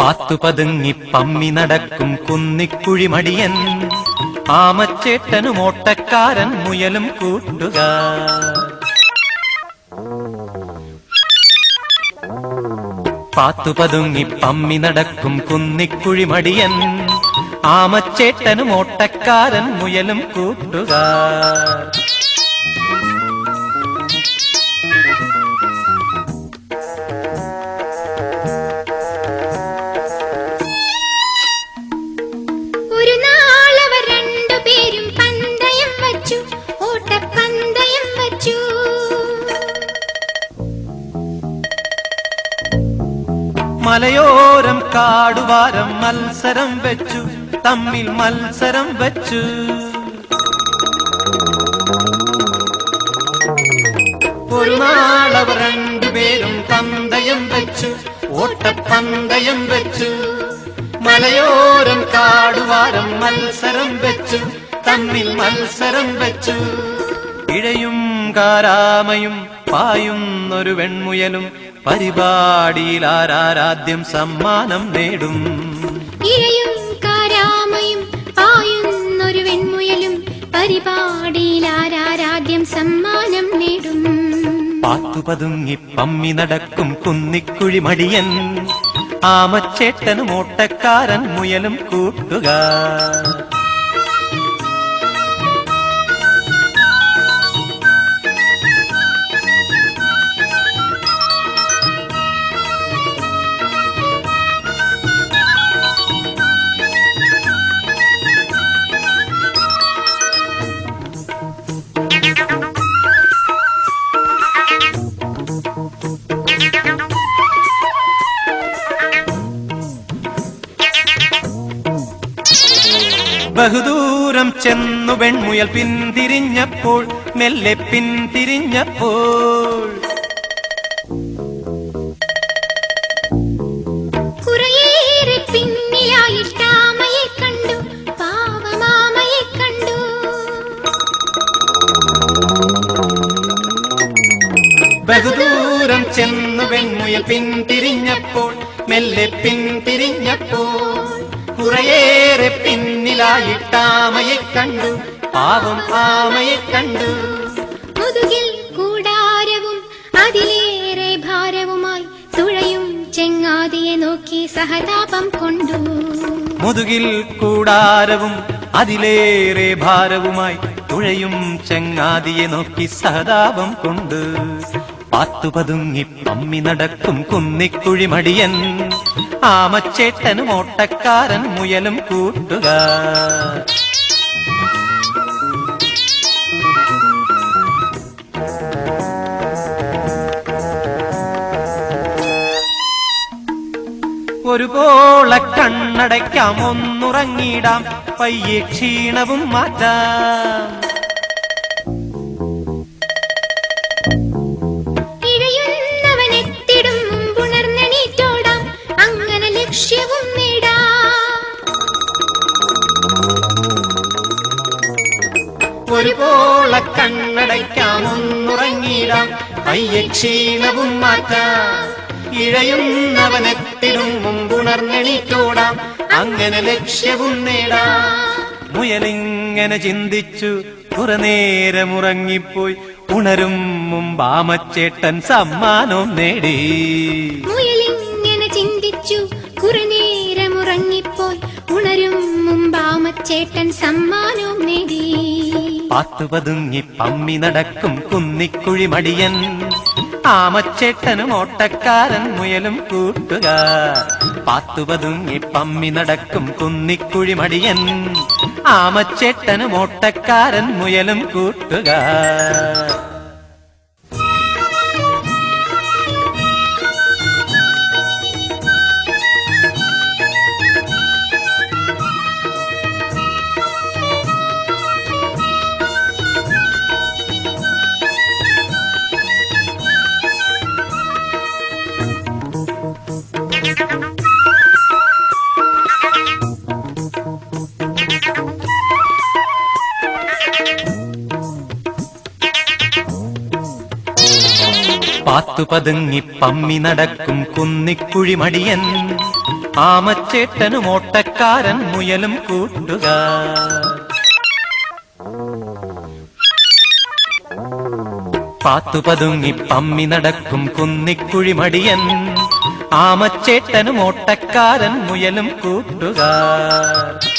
പാത്തു പതുങ്ങി പമ്മി നടക്കും കുന്നിക്കുഴിമടിയൻ, ആമച്ചേട്ടനും ഓട്ടക്കാരൻ മുയലും കൂട്ടുകാർ. പാത്തു പതുങ്ങി പമ്മി നടക്കും കുന്നിക്കുഴിമടിയൻ, ആമച്ചേട്ടനും ഓട്ടക്കാരൻ മുയലും കൂട്ടുകാർ. ഒരു നാളവർ രണ്ടുപേരും പന്തയം വച്ചു, ഓട്ടപ്പന്തയം വച്ചു. മലയോരം കാടുവാരം മത്സരം വെച്ചു, തമ്മിൽ മത്സരം വെച്ചു. ഒരു നാളവർ രണ്ടുപേരും പന്തയം വെച്ചു, ഓട്ടപ്പന്തയം വെച്ചു. മലയോരം കാടുവാരം മത്സരം വെച്ചു, തമ്മിൽ മത്സരം വെച്ചു. ഇഴയും കാരാമയും പായുന്നൊരു വെൺമുയലും, പരിപാടിയിൽ ആരാരാദ്യം സമ്മാനം നേടും. ഇഴയും കാരാമയും പായുന്നൊരു വെൺമുയലും, പരിപാടിയിൽ ആരാരാദ്യം സമ്മാനം നേടും. പാത്തു പതുങ്ങി പമ്മി നടക്കും കുന്നിക്കുഴിമടിയൻ, ആമച്ചേട്ടനും ഓട്ടക്കാരൻ മുയലും കൂട്ടുകാർ. ബഹുദൂരം ചെന്നു വെൺമുയൽ പിന്തിരിഞ്ഞപ്പോൾ, മെല്ലെ പിന്തിരിഞ്ഞപ്പോൾ. കുറേയേറെ പിന്നിലായിട്ടാമയെ കണ്ടു, പാവമാമയെ കണ്ടു. ബഹുദൂരം ചെന്നു വെൺമുയൽ പിന്തിരിഞ്ഞപ്പോൾ, മെല്ലെ പിന്തിരിഞ്ഞപ്പോൾ. കുറേയേറെ പിന്നിലായിട്ടാമയെ കണ്ടു, പാവം ആമയെ കണ്ടു. മുതുകിൽ കൂടാരവും അതിലേറെ ഭാരവുമായി തുഴയും ചെങ്ങാതിയെ നോക്കി സഹതാപം കൊണ്ടു. മുതുകിൽ കൂടാരവും അതിലേറെ ഭാരവുമായി തുഴയും ചെങ്ങാതിയെ നോക്കി സഹതാപം കൊണ്ട്. പാത്തു പതുങ്ങി പമ്മി നടക്കും കുന്നിക്കുഴിമടിയൻ, ആമച്ചേട്ടനും ഓട്ടക്കാരൻ മുയലും കൂട്ടുകാർ. ഒരു പോള കണ്ണടയ്ക്കാം, ഒന്നുറങ്ങിടാം, പയ്യെ ക്ഷീണവും മാറ്റാം. ഇഴയുന്നവനെത്തിടും മുമ്പുണർന്നെണീറ്റോടാം, അങ്ങനെ ലക്ഷ്യവും നേടാം. ഒരു പോള കണ്ണടയ്ക്കാം, ഒന്നുറങ്ങിടാം, പയ്യെ ക്ഷീണവും മാറ്റാം. ഇഴയുന്നവനെത്തിടും മുമ്പുണർന്നെണീറ്റോടാം, അങ്ങനെ ലക്ഷ്യവും നേടാം. മുയലിങ്ങനെ ചിന്തിച്ചു കുറെ നേരമുറങ്ങിപ്പോയി, ഉണരും മുമ്പ് ആമച്ചേട്ടൻ സമ്മാനവും നേടി. മുയലിങ്ങനെ ചിന്തിച്ചു കുറെ നേരമുറങ്ങിപ്പോയി, ഉണരും മുമ്പ് ആമച്ചേട്ടൻ സമ്മാനവും നേടി. പാത്തു പതുങ്ങി പമ്മി നടക്കും കുന്നിക്കുഴിമടിയൻ, ആമച്ചേട്ടനും ഓട്ടക്കാരൻ മുയലും കൂട്ടുകാർ. പാത്തു പതുങ്ങി പമ്മി നടക്കും കുന്നിക്കുഴിമടിയൻ, ആമച്ചേട്ടനും ഓട്ടക്കാരൻ മുയലും കൂട്ടുകാർ. പാത്തു പതുങ്ങി പമ്മി നടക്കും കുന്നിക്കുഴിമടിയൻ, ആമച്ചേട്ടനും ഓട്ടക്കാരൻ മുയലും കൂട്ടുകാർ. പാത്തുപതുങ്ങി പമ്മി നടക്കും കുന്നിക്കുഴിമടിയൻ, ആമച്ചേട്ടനും ഓട്ടക്കാരൻ മുയലും കൂട്ടുകാർ.